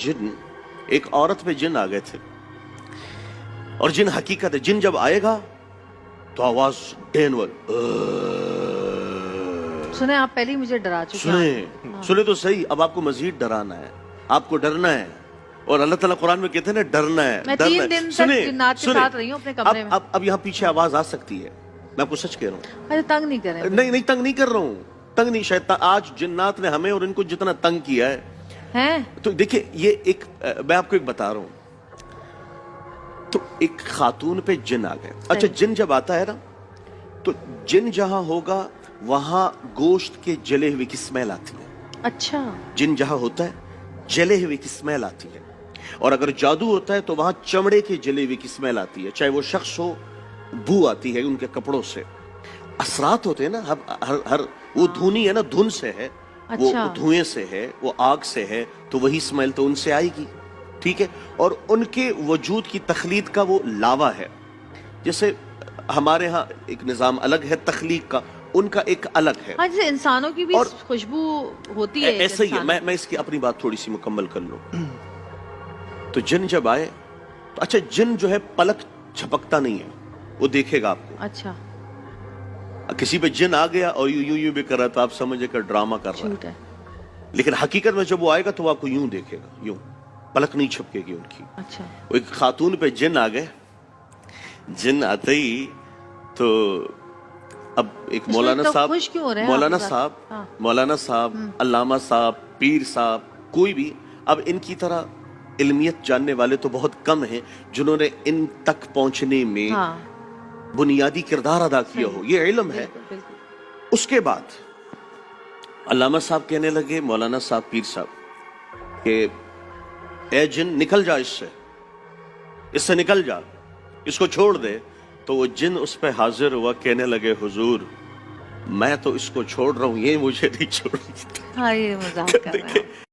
जिन एक औरत पे जिन आ गए थे और जिन हकीकत है, जिन जब आएगा तो आवाज डेनवर सुने, आप पहले ही मुझे डरा चुके हैं। सुने तो सही। अब आपको मजीद डराना है, आपको डरना है। और अल्लाह ताला कुरान में कहते हैं ना, डरना है। मैं 3 दिन तक जिन्नात के साथ रही हूँ अपने कमरे में। अब यहाँ पीछे आवाज आ सकती है, मैं आपको सच कह रहा हूँ। अरे तंग नहीं करें। नहीं तंग नहीं कर रहा हूँ, तंग नहीं। शैतान आज जिन्नात ने हमें और इनको जितना तंग किया है तो देखिए, ये एक मैं आपको एक बता रहा हूं। तो एक खातून पे जिन आ गए। अच्छा, जिन जब आता है ना, तो जिन जहां होगा वहां गोश्त के जले हुए की स्मेल आती है। अच्छा, जिन जहां होता है जले हुए की स्मेल आती है। और अगर जादू होता है तो वहां चमड़े के जले हुए की स्मेल आती है। चाहे वो शख्स हो, बू आती है उनके कपड़ों से। असरात होते हैं ना, हर वो धुनी है ना, धुन से है। अच्छा। वो धुएं से है, वो आग से है, तो वही स्मेल तो उनसे आएगी। ठीक है। और उनके वजूद की तखलीद का वो लावा है। जैसे हमारे यहाँ एक निजाम अलग है तखलीक का, उनका एक अलग है। हाँ, जैसे इंसानों की भी और खुशबू होती है। ऐसे ही है। मैं इसकी अपनी बात थोड़ी सी मुकम्मल कर लूं। तो जिन जब आए तो अच्छा, जिन जो है पलक झपकता नहीं है, वो देखेगा आपको। अच्छा, किसी पे जिन आ गया और यूं भी कर रहा था, आप समझे कर ड्रामा कर रहा है। लेकिन हकीकत में जब वो आएगा तो वो आपको यूं देखेगा, यूं पलक नहीं झपकेगी उनकी। अच्छा। वो एक खातून पे जिन आ गए। जिन आते ही तो अब एक मौलाना साहब, मौलाना साहब, अल्लामा साहब, पीर साहब, कोई भी अब इनकी तरह इल्मियत जानने वाले तो बहुत कम हैं जिन्होंने इन तक पहुंचने में बुनियादी किरदार अदा किया हो। ये इल्म है। उसके बाद अल्लामा साहब कहने लगे, मौलाना साहब, पीर साहब, कि ए जिन निकल जा, इससे निकल जा, इसको छोड़ दे। तो वो जिन उस पे हाजिर हुआ, कहने लगे, हुजूर मैं तो इसको छोड़ रहा हूं, ये मुझे नहीं छोड़। हाँ, ये मजाक कर रहे हैं।